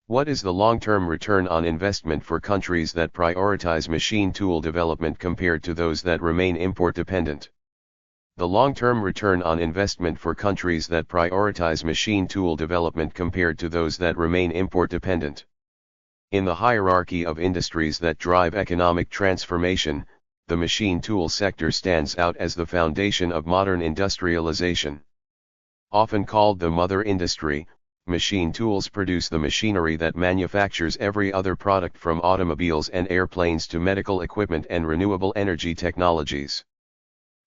What is the long-term return on investment for countries that prioritize machine tool development compared to those that remain import-dependent? The long-term return on investment for countries that prioritize machine tool development compared to those that remain import-dependent. In the hierarchy of industries that drive economic transformation, the machine tool sector stands out as the foundation of modern industrialization. Often called the mother industry, machine tools produce the machinery that manufactures every other product from automobiles and airplanes to medical equipment and renewable energy technologies.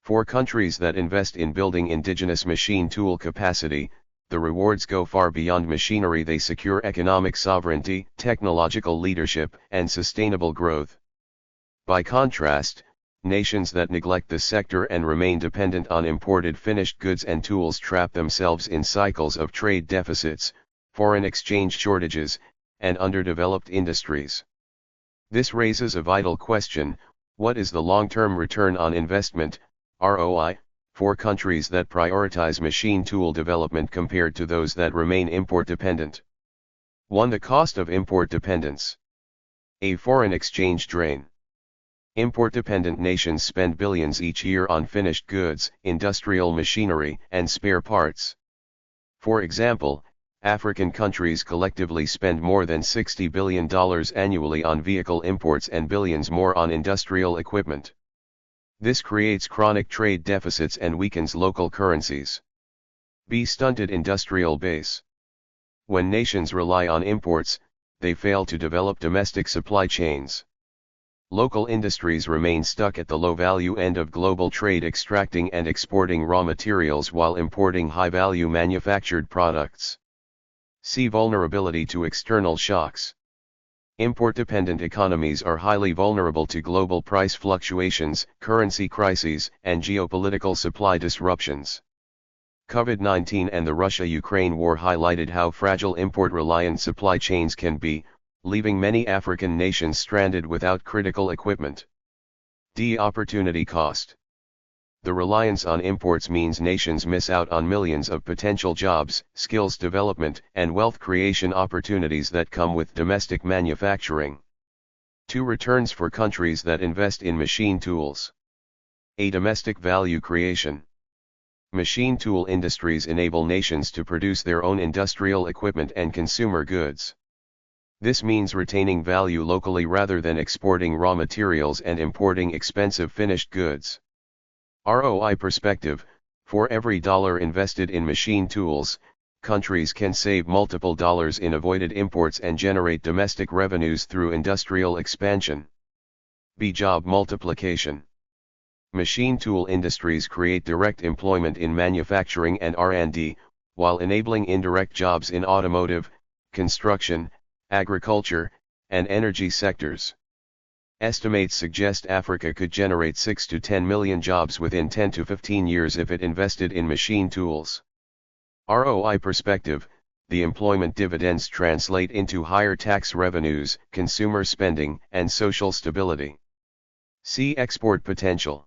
For countries that invest in building indigenous machine tool capacity, the rewards go far beyond machinery. They secure economic sovereignty, technological leadership, and sustainable growth. By contrast, nations that neglect this sector and remain dependent on imported finished goods and tools trap themselves in cycles of trade deficits, foreign exchange shortages, and underdeveloped industries. This raises a vital question: what is the long-term return on investment, ROI, for countries that prioritize machine tool development compared to those that remain import-dependent? 1. The cost of import dependence. A foreign exchange drain. Import-dependent nations spend billions each year on finished goods, industrial machinery, and spare parts. For example, African countries collectively spend more than $60 billion annually on vehicle imports and billions more on industrial equipment. This creates chronic trade deficits and weakens local currencies. B. Stunted industrial base. When nations rely on imports, they fail to develop domestic supply chains. Local industries remain stuck at the low-value end of global trade, extracting and exporting raw materials while importing high-value manufactured products. C. Vulnerability to external shocks. Import-dependent economies are highly vulnerable to global price fluctuations, currency crises, and geopolitical supply disruptions. COVID-19 and the Russia-Ukraine war highlighted how fragile import-reliant supply chains can be, leaving many African nations stranded without critical equipment. D. Opportunity cost. The reliance on imports means nations miss out on millions of potential jobs, skills development, and wealth creation opportunities that come with domestic manufacturing. 2. Returns for countries that invest in machine tools. A. Domestic value creation. Machine tool industries enable nations to produce their own industrial equipment and consumer goods. This means retaining value locally rather than exporting raw materials and importing expensive finished goods. ROI perspective: for every dollar invested in machine tools, countries can save multiple dollars in avoided imports and generate domestic revenues through industrial expansion. B. Job multiplication. Machine tool industries create direct employment in manufacturing and R&D, while enabling indirect jobs in automotive, construction, agriculture, and energy sectors. Estimates suggest Africa could generate 6 to 10 million jobs within 10 to 15 years if it invested in machine tools. ROI perspective: the employment dividends translate into higher tax revenues, consumer spending, and social stability. C. Export potential.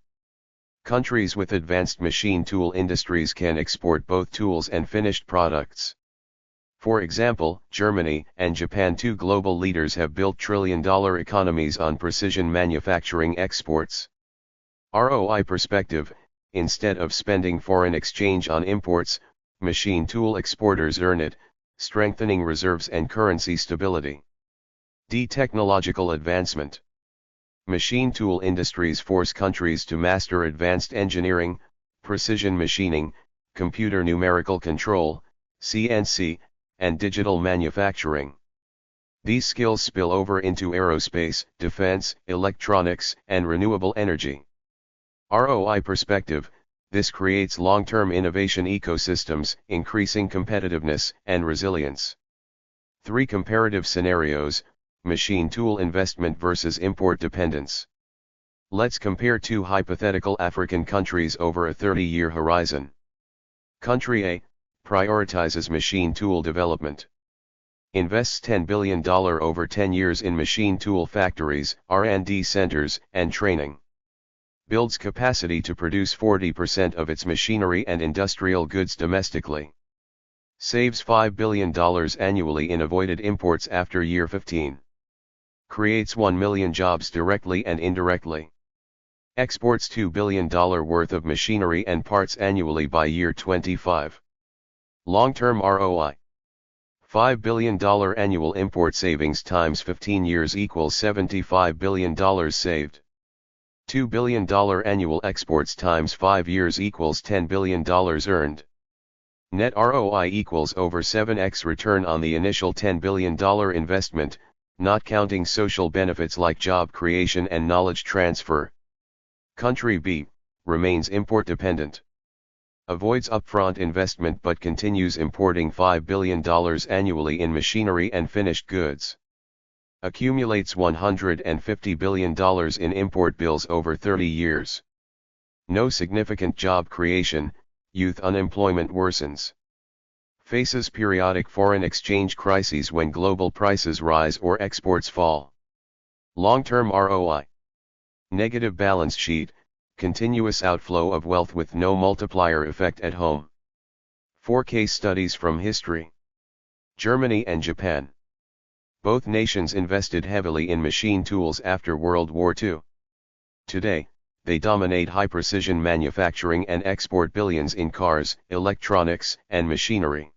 Countries with advanced machine tool industries can export both tools and finished products. For example, Germany and Japan, two global leaders, have built trillion-dollar economies on precision manufacturing exports. ROI perspective: instead of spending foreign exchange on imports, machine tool exporters earn it, strengthening reserves and currency stability. D. Technological advancement. Machine tool industries force countries to master advanced engineering, precision machining, computer numerical control, CNC, and digital manufacturing. These skills spill over into aerospace, defense, electronics, and renewable energy. ROI perspective: this creates long-term innovation ecosystems, increasing competitiveness and resilience. 3. Comparative scenarios: machine tool investment versus import dependence. Let's compare two hypothetical African countries over a 30-year horizon. Country A prioritizes machine tool development. Invests $10 billion over 10 years in machine tool factories, R&D centers, and training. Builds capacity to produce 40% of its machinery and industrial goods domestically. Saves $5 billion annually in avoided imports after year 15. Creates 1 million jobs directly and indirectly. Exports $2 billion worth of machinery and parts annually by year 25. Long-term ROI. $5 billion annual import savings times 15 years equals $75 billion saved. $2 billion annual exports times 5 years equals $10 billion earned. Net ROI equals over 7x return on the initial $10 billion investment, not counting social benefits like job creation and knowledge transfer. Country B remains import dependent. Avoids upfront investment but continues importing $5 billion annually in machinery and finished goods. Accumulates $150 billion in import bills over 30 years. No significant job creation, youth unemployment worsens. Faces periodic foreign exchange crises when global prices rise or exports fall. Long-term ROI. Negative balance sheet, continuous outflow of wealth with no multiplier effect at home. 4 case studies from history. Germany and Japan. Both nations invested heavily in machine tools after World War II. Today, they dominate high-precision manufacturing and export billions in cars, electronics, and machinery.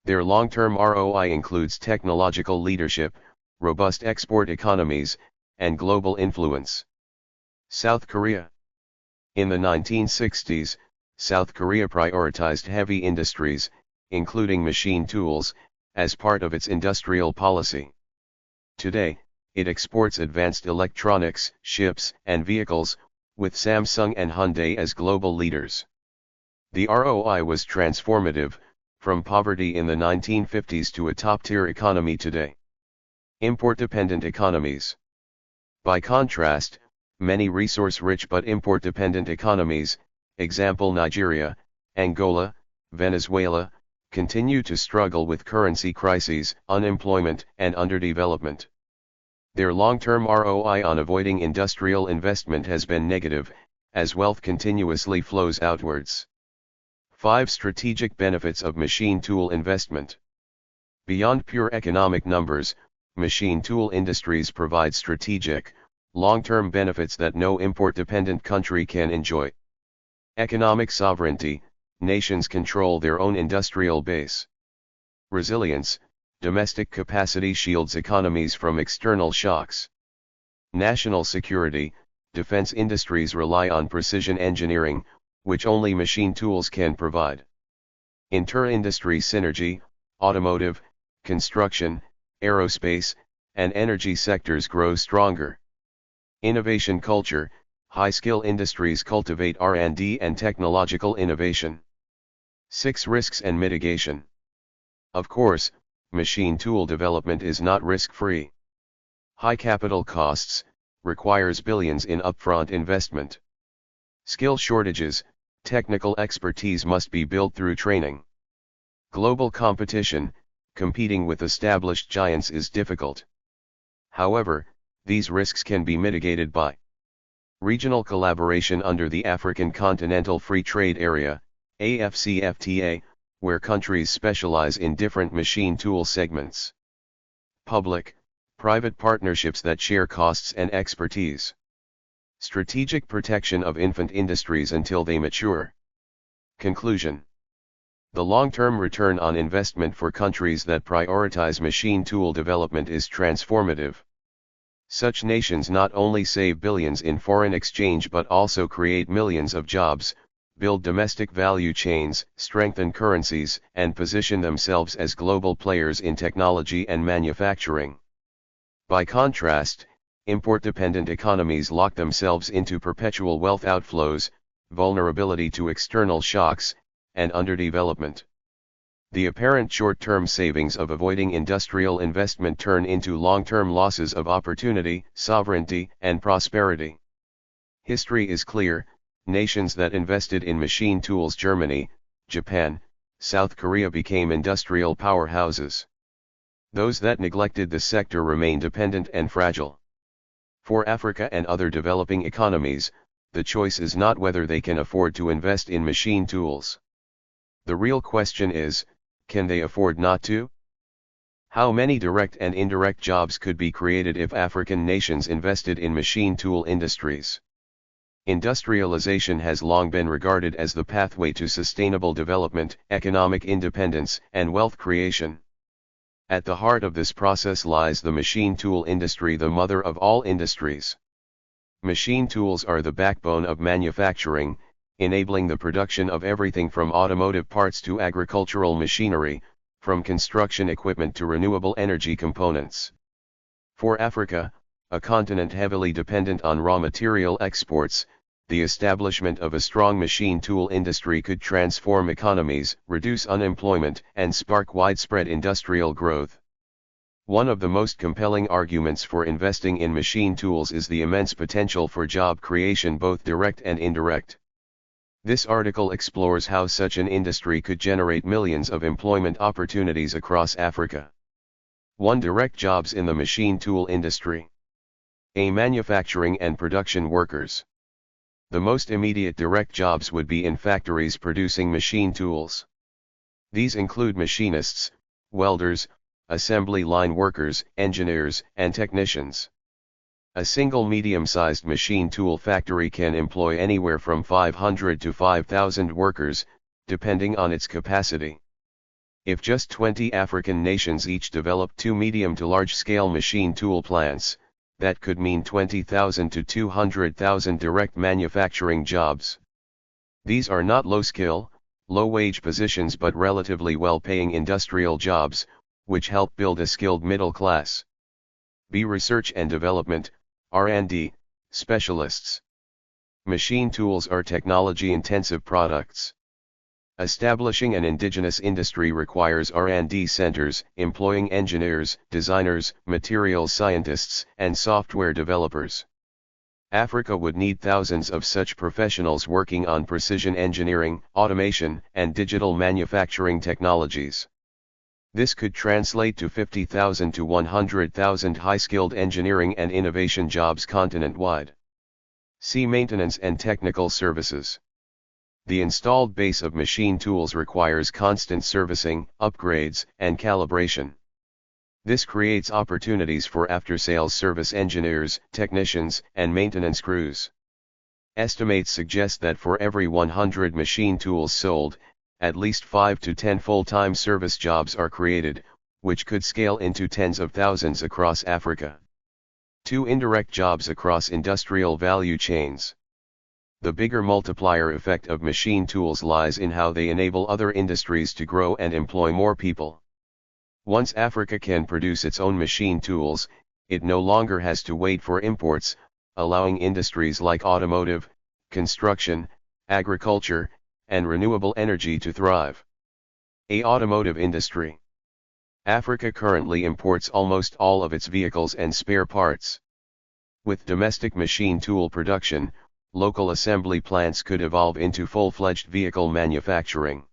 Their long-term ROI includes technological leadership, robust export economies, and global influence. South Korea. In the 1960s, South Korea prioritized heavy industries, including machine tools, as part of its industrial policy. Today, it exports advanced electronics, ships, and vehicles, with Samsung and Hyundai as global leaders. The ROI was transformative, from poverty in the 1950s to a top-tier economy today. Import-dependent economies. By contrast, many resource-rich but import-dependent economies, example Nigeria, Angola, Venezuela, continue to struggle with currency crises, unemployment, and underdevelopment. Their long-term ROI on avoiding industrial investment has been negative, as wealth continuously flows outwards. 5 strategic benefits of machine tool investment. Beyond pure economic numbers, machine tool industries provide strategic, long-term benefits that no import-dependent country can enjoy. Economic sovereignty, nations control their own industrial base. Resilience, domestic capacity shields economies from external shocks. National security, defense industries rely on precision engineering, which only machine tools can provide. Inter-industry synergy, automotive, construction, aerospace, and energy sectors grow stronger. Innovation culture, high-skill industries cultivate R&D and technological innovation. 6 risks and mitigation. Of course, machine tool development is not risk-free. High capital costs, requires billions in upfront investment. Skill shortages, technical expertise must be built through training. Global competition, competing with established giants is difficult. However, these risks can be mitigated by regional collaboration under the African Continental Free Trade Area, AFCFTA, where countries specialize in different machine tool segments. Public-private partnerships that share costs and expertise. Strategic protection of infant industries until they mature. Conclusion. The long-term return on investment for countries that prioritize machine tool development is transformative. Such nations not only save billions in foreign exchange but also create millions of jobs, build domestic value chains, strengthen currencies, and position themselves as global players in technology and manufacturing. By contrast, import-dependent economies lock themselves into perpetual wealth outflows, vulnerability to external shocks, and underdevelopment. The apparent short-term savings of avoiding industrial investment turn into long-term losses of opportunity, sovereignty, and prosperity. History is clear. Nations that invested in machine tools, Germany, Japan, South Korea, became industrial powerhouses. Those that neglected the sector remain dependent and fragile. For Africa and other developing economies, the choice is not whether they can afford to invest in machine tools. The real question is, Can they afford not to? How many direct and indirect jobs could be created if African nations invested in machine tool industries? Industrialization has long been regarded as the pathway to sustainable development, economic independence, and wealth creation. At the heart of this process lies the machine tool industry, the mother of all industries. Machine tools are the backbone of manufacturing, enabling the production of everything from automotive parts to agricultural machinery, from construction equipment to renewable energy components. For Africa, a continent heavily dependent on raw material exports, the establishment of a strong machine tool industry could transform economies, reduce unemployment, and spark widespread industrial growth. One of the most compelling arguments for investing in machine tools is the immense potential for job creation, both direct and indirect. This article explores how such an industry could generate millions of employment opportunities across Africa. 1. Direct jobs in the machine tool industry. A. Manufacturing and production workers. The most immediate direct jobs would be in factories producing machine tools. These include machinists, welders, assembly line workers, engineers, and technicians. A single medium-sized machine tool factory can employ anywhere from 500 to 5,000 workers, depending on its capacity. If just 20 African nations each developed 2 medium to large-scale machine tool plants, that could mean 20,000 to 200,000 direct manufacturing jobs. These are not low-skill, low-wage positions but relatively well-paying industrial jobs, which help build a skilled middle class. B. Research and development, R&D, specialists. Machine tools are technology-intensive products. Establishing an indigenous industry requires R&D centers, employing engineers, designers, materials scientists, and software developers. Africa would need thousands of such professionals working on precision engineering, automation, and digital manufacturing technologies. This could translate to 50,000 to 100,000 high-skilled engineering and innovation jobs continent-wide. See maintenance and technical services. The installed base of machine tools requires constant servicing, upgrades, and calibration. This creates opportunities for after-sales service engineers, technicians, and maintenance crews. Estimates suggest that for every 100 machine tools sold, at least 5 to 10 full-time service jobs are created, which could scale into tens of thousands across Africa. 2. Indirect jobs across industrial value chains. The bigger multiplier effect of machine tools lies in how they enable other industries to grow and employ more people. Once Africa can produce its own machine tools, it no longer has to wait for imports, allowing industries like automotive, construction, agriculture, and renewable energy to thrive. A. Automotive industry. Africa currently imports almost all of its vehicles and spare parts. With domestic machine tool production, local assembly plants could evolve into full-fledged vehicle manufacturing.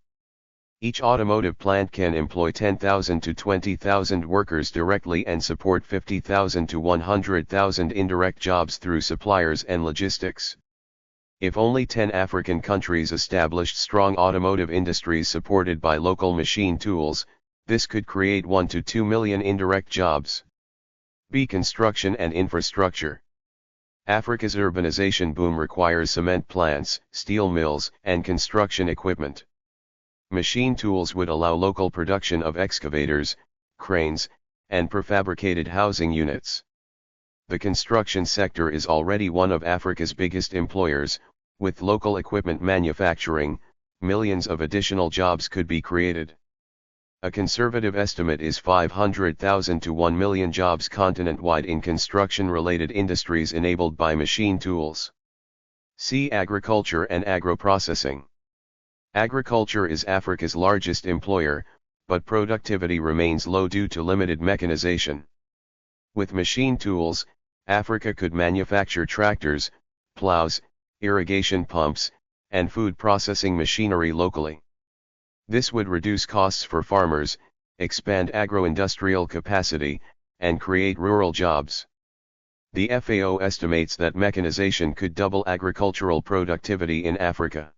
Each automotive plant can employ 10,000 to 20,000 workers directly and support 50,000 to 100,000 indirect jobs through suppliers and logistics. If only 10 African countries established strong automotive industries supported by local machine tools, this could create 1 to 2 million indirect jobs. B. Construction and infrastructure. Africa's urbanization boom requires cement plants, steel mills, and construction equipment. Machine tools would allow local production of excavators, cranes, and prefabricated housing units. The construction sector is already one of Africa's biggest employers. With local equipment manufacturing, millions of additional jobs could be created. A conservative estimate is 500,000 to 1 million jobs continent-wide in construction-related industries enabled by machine tools. See agriculture and agro-processing. Agriculture is Africa's largest employer, but productivity remains low due to limited mechanization. With machine tools, Africa could manufacture tractors, plows, irrigation pumps, and food processing machinery locally. This would reduce costs for farmers, expand agro-industrial capacity, and create rural jobs. The FAO estimates that mechanization could double agricultural productivity in Africa.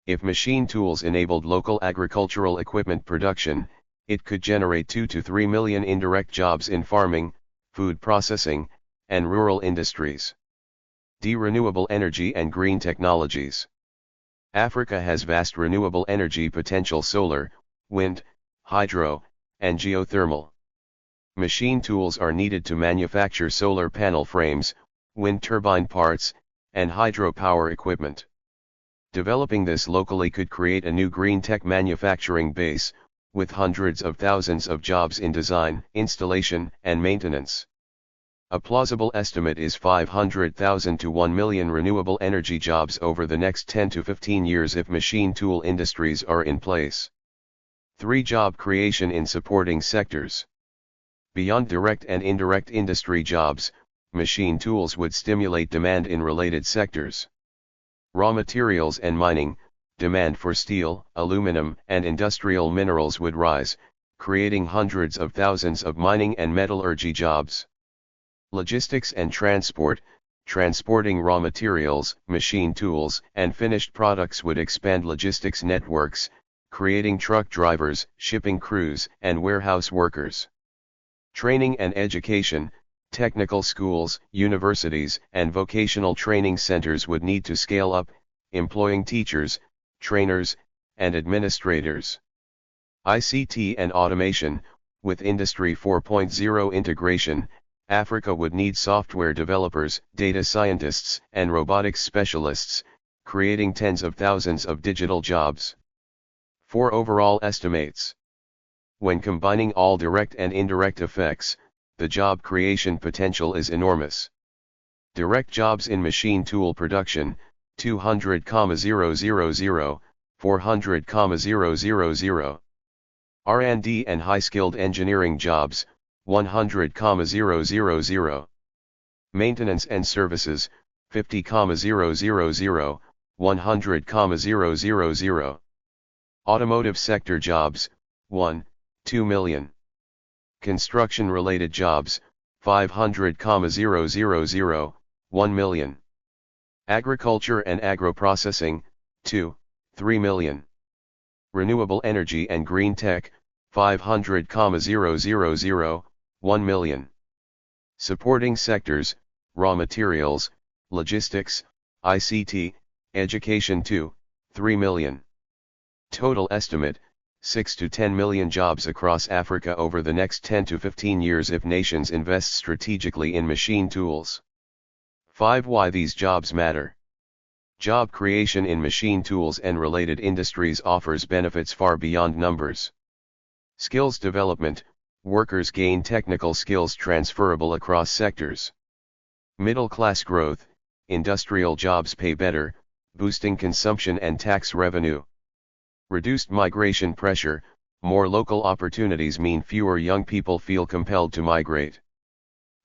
If machine tools enabled local agricultural equipment production, it could generate 2 to 3 million indirect jobs in farming, food processing, and rural industries. Renewable energy and green technologies. Africa has vast renewable energy potential: solar, wind, hydro, and geothermal. Machine tools are needed to manufacture solar panel frames, wind turbine parts, and hydropower equipment. Developing this locally could create a new green tech manufacturing base, with hundreds of thousands of jobs in design, installation, and maintenance. A plausible estimate is 500,000 to 1 million renewable energy jobs over the next 10 to 15 years if machine tool industries are in place. 3. Job creation in supporting sectors. Beyond direct and indirect industry jobs, machine tools would stimulate demand in related sectors. Raw materials and mining, demand for steel, aluminum, and industrial minerals would rise, creating hundreds of thousands of mining and metallurgy jobs. Logistics and transport, transporting raw materials, machine tools, and finished products would expand logistics networks, creating truck drivers, shipping crews, and warehouse workers. Training and education, technical schools, universities, and vocational training centers would need to scale up, employing teachers, trainers, and administrators. ICT and automation, with Industry 4.0 integration, Africa would need software developers, data scientists, and robotics specialists, creating tens of thousands of digital jobs. 4. Overall estimates. When combining all direct and indirect effects, the job creation potential is enormous. Direct jobs in machine tool production, 200,000, 400,000. R&D and high-skilled engineering jobs, 100,000. Maintenance and services, 50,000, 100,000. Automotive sector jobs, 2 million. Construction-related jobs, 500,000, 1 million. Agriculture and agro-processing, 3 million. Renewable energy and green tech, 500,000, 1 million. Supporting sectors, raw materials, logistics, ICT, education, 3 million. Total estimate, 6 to 10 million jobs across Africa over the next 10 to 15 years if nations invest strategically in machine tools. 5. Why these jobs matter. Job creation in machine tools and related industries offers benefits far beyond numbers. Skills development, workers gain technical skills transferable across sectors. Middle class growth, industrial jobs pay better, boosting consumption and tax revenue. Reduced migration pressure, more local opportunities mean fewer young people feel compelled to migrate.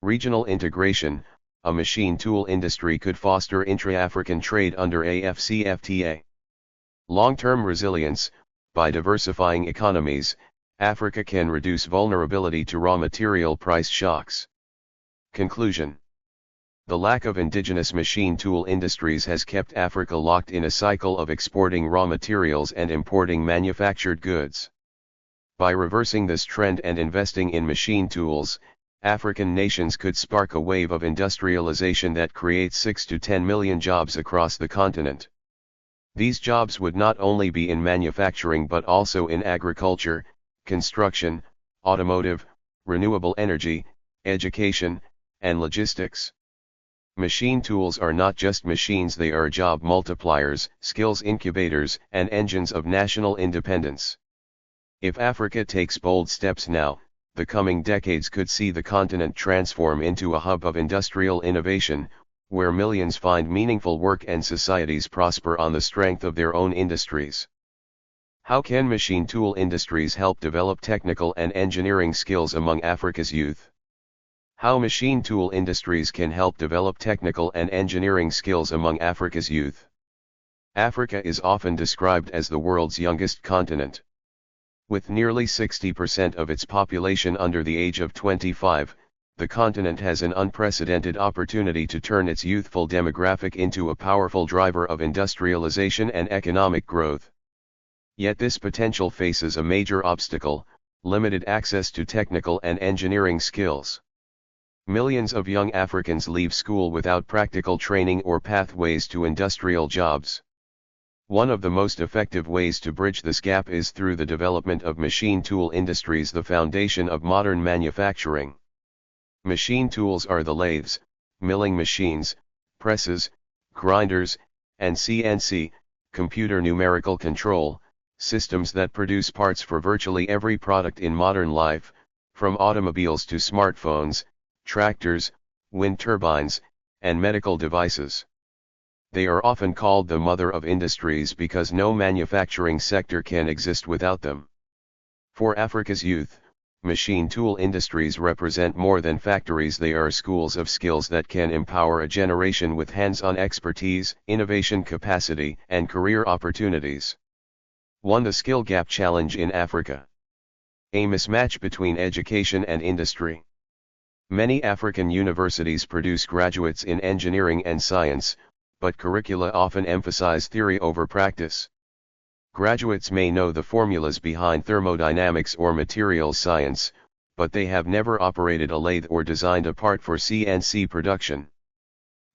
Regional integration, a machine tool industry could foster intra-African trade under AFCFTA. Long-term resilience, by diversifying economies, Africa can reduce vulnerability to raw material price shocks. Conclusion. The lack of indigenous machine tool industries has kept Africa locked in a cycle of exporting raw materials and importing manufactured goods. By reversing this trend and investing in machine tools, African nations could spark a wave of industrialization that creates 6 to 10 million jobs across the continent. These jobs would not only be in manufacturing but also in agriculture, construction, automotive, renewable energy, education, and logistics. Machine tools are not just machines, they are job multipliers, skills incubators, and engines of national independence. If Africa takes bold steps now, the coming decades could see the continent transform into a hub of industrial innovation, where millions find meaningful work and societies prosper on the strength of their own industries. How can machine tool industries help develop technical and engineering skills among Africa's youth? How machine tool industries can help develop technical and engineering skills among Africa's youth. Africa is often described as the world's youngest continent. With nearly 60% of its population under the age of 25, the continent has an unprecedented opportunity to turn its youthful demographic into a powerful driver of industrialization and economic growth. Yet this potential faces a major obstacle: limited access to technical and engineering skills. Millions of young Africans leave school without practical training or pathways to industrial jobs. One of the most effective ways to bridge this gap is through the development of machine tool industries, the foundation of modern manufacturing. Machine tools are the lathes, milling machines, presses, grinders, and CNC, computer numerical control, systems that produce parts for virtually every product in modern life, from automobiles to smartphones, tractors, wind turbines, and medical devices. They are often called the mother of industries because no manufacturing sector can exist without them. For Africa's youth, machine tool industries represent more than factories. They are schools of skills that can empower a generation with hands-on expertise, innovation capacity, and career opportunities. 1. The skill gap challenge in Africa. A mismatch between education and industry. Many African universities produce graduates in engineering and science, but curricula often emphasize theory over practice. Graduates may know the formulas behind thermodynamics or materials science, but they have never operated a lathe or designed a part for CNC production.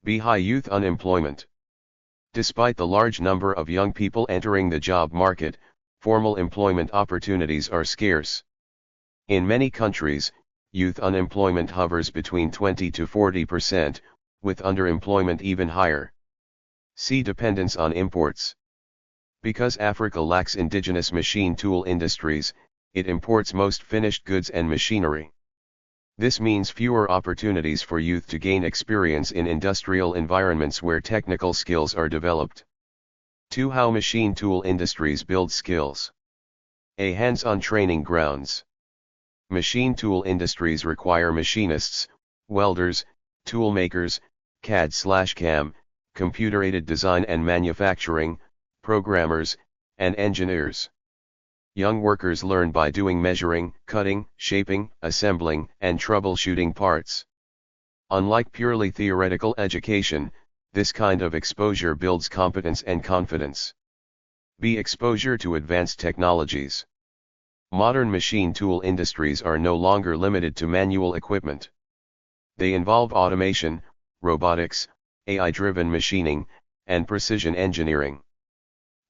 B. High youth unemployment. Despite the large number of young people entering the job market, formal employment opportunities are scarce. In many countries, youth unemployment hovers between 20 to 40%, with underemployment even higher. C. Dependence on imports. Because Africa lacks indigenous machine tool industries, it imports most finished goods and machinery. This means fewer opportunities for youth to gain experience in industrial environments where technical skills are developed. 2. How machine tool industries build skills. A. Hands-on training grounds. Machine tool industries require machinists, welders, tool makers, CAD/CAM, computer-aided design and manufacturing, programmers, and engineers. Young workers learn by doing, measuring, cutting, shaping, assembling, and troubleshooting parts. Unlike purely theoretical education, this kind of exposure builds competence and confidence. B. Exposure to advanced technologies. Modern machine tool industries are no longer limited to manual equipment. They involve automation, robotics, AI-driven machining, and precision engineering.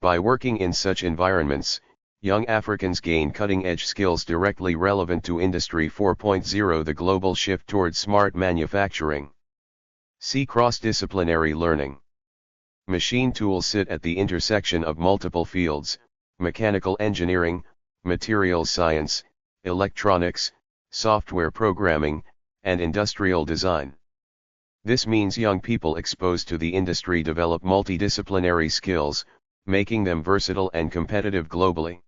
By working in such environments, young Africans gain cutting-edge skills directly relevant to Industry 4.0, the global shift towards smart manufacturing. C. Cross-disciplinary learning. Machine tools sit at the intersection of multiple fields: mechanical engineering, materials science, electronics, software programming, and industrial design. This means young people exposed to the industry develop multidisciplinary skills, making them versatile and competitive globally.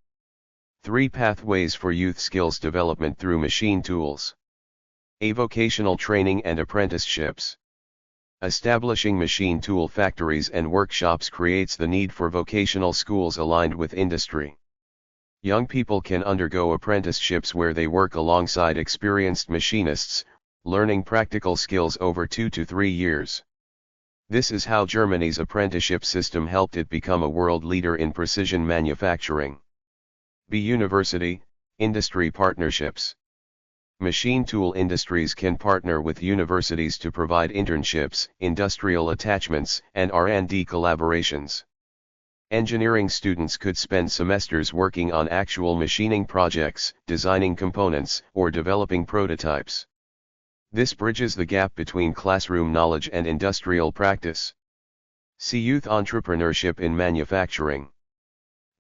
3. Pathways for youth skills development through machine tools. A. Vocational training and apprenticeships. Establishing machine tool factories and workshops creates the need for vocational schools aligned with industry. Young people can undergo apprenticeships where they work alongside experienced machinists, learning practical skills over 2 to 3 years. This is how Germany's apprenticeship system helped it become a world leader in precision manufacturing. B. University, industry partnerships. Machine tool industries can partner with universities to provide internships, industrial attachments, and R&D collaborations. Engineering students could spend semesters working on actual machining projects, designing components, or developing prototypes. This bridges the gap between classroom knowledge and industrial practice. See youth entrepreneurship in manufacturing.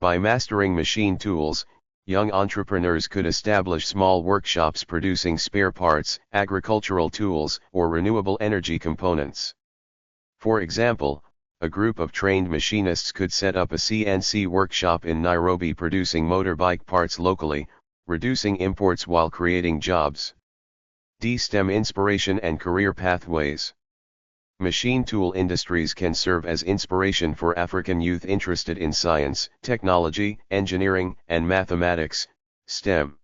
By mastering machine tools, young entrepreneurs could establish small workshops producing spare parts, agricultural tools, or renewable energy components. For example, a group of trained machinists could set up a CNC workshop in Nairobi producing motorbike parts locally, reducing imports while creating jobs. D. STEM inspiration and career pathways. Machine tool industries can serve as inspiration for African youth interested in science, technology, engineering, and mathematics, STEM.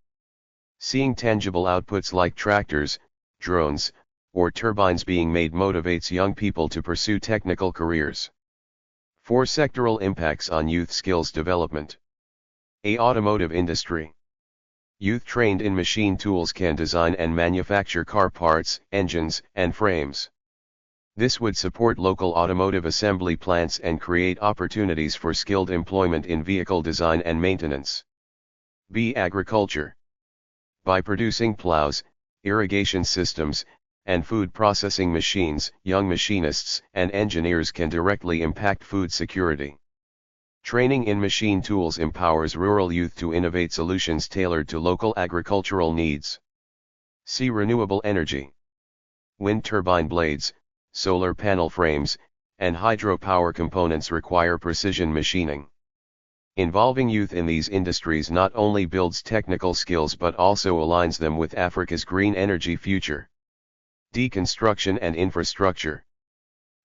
Seeing tangible outputs like tractors, drones, or turbines being made motivates young people to pursue technical careers. 4 sectoral impacts on youth skills development. A. Automotive industry. Youth trained in machine tools can design and manufacture car parts, engines, and frames. This would support local automotive assembly plants and create opportunities for skilled employment in vehicle design and maintenance. B. Agriculture. By producing plows, irrigation systems, and food processing machines, young machinists and engineers can directly impact food security. Training in machine tools empowers rural youth to innovate solutions tailored to local agricultural needs. C. Renewable energy. Wind turbine blades, solar panel frames, and hydropower components require precision machining. Involving youth in these industries not only builds technical skills but also aligns them with Africa's green energy future. D. Construction and infrastructure.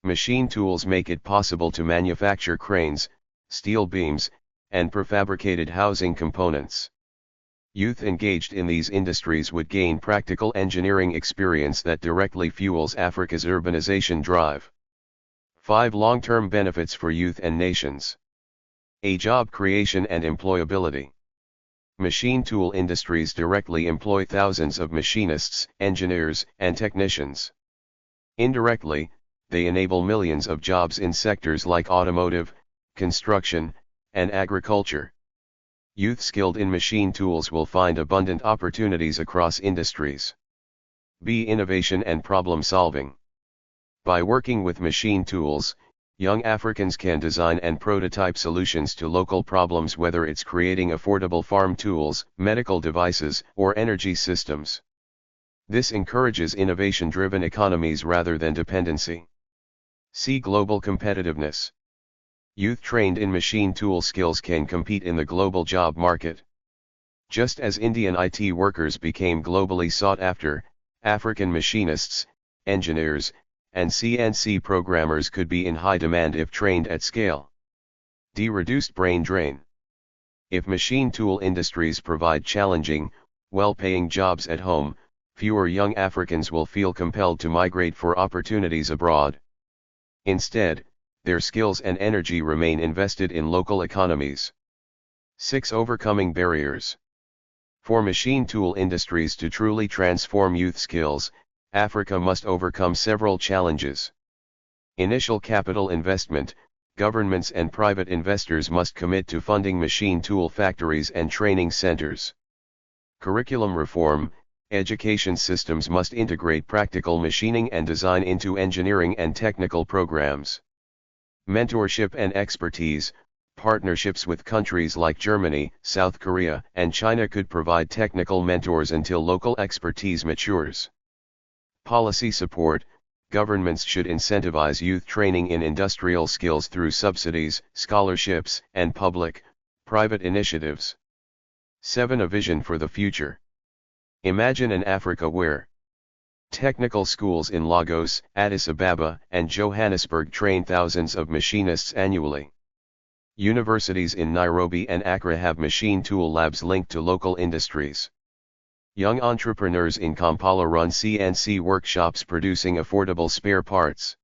Machine tools make it possible to manufacture cranes, steel beams, and prefabricated housing components. Youth engaged in these industries would gain practical engineering experience that directly fuels Africa's urbanization drive. 5 long-term benefits for youth and nations. A. Job creation and employability. Machine tool industries directly employ thousands of machinists, engineers, and technicians. Indirectly, they enable millions of jobs in sectors like automotive, construction, and agriculture. Youth skilled in machine tools will find abundant opportunities across industries. B. Innovation and problem solving. By working with machine tools, young Africans can design and prototype solutions to local problems, whether it's creating affordable farm tools, medical devices, or energy systems. This encourages innovation-driven economies rather than dependency. C. Global competitiveness. Youth trained in machine tool skills can compete in the global job market. Just as Indian IT workers became globally sought after, African machinists, engineers, and CNC programmers could be in high demand if trained at scale. D. Reduced brain drain. If machine tool industries provide challenging, well-paying jobs at home, fewer young Africans will feel compelled to migrate for opportunities abroad. Instead, their skills and energy remain invested in local economies. 6. Overcoming barriers. For machine tool industries to truly transform youth skills, Africa must overcome several challenges. Initial capital investment. Governments and private investors must commit to funding machine tool factories and training centers. Curriculum reform. Education systems must integrate practical machining and design into engineering and technical programs. Mentorship and expertise. Partnerships with countries like Germany, South Korea, and China could provide technical mentors until local expertise matures. Policy support. Governments should incentivize youth training in industrial skills through subsidies, scholarships, and public-private initiatives. 7. A vision for the future. Imagine an Africa where technical schools in Lagos, Addis Ababa, and Johannesburg train thousands of machinists annually. Universities in Nairobi and Accra have machine tool labs linked to local industries. Young entrepreneurs in Kampala run CNC workshops producing affordable spare parts.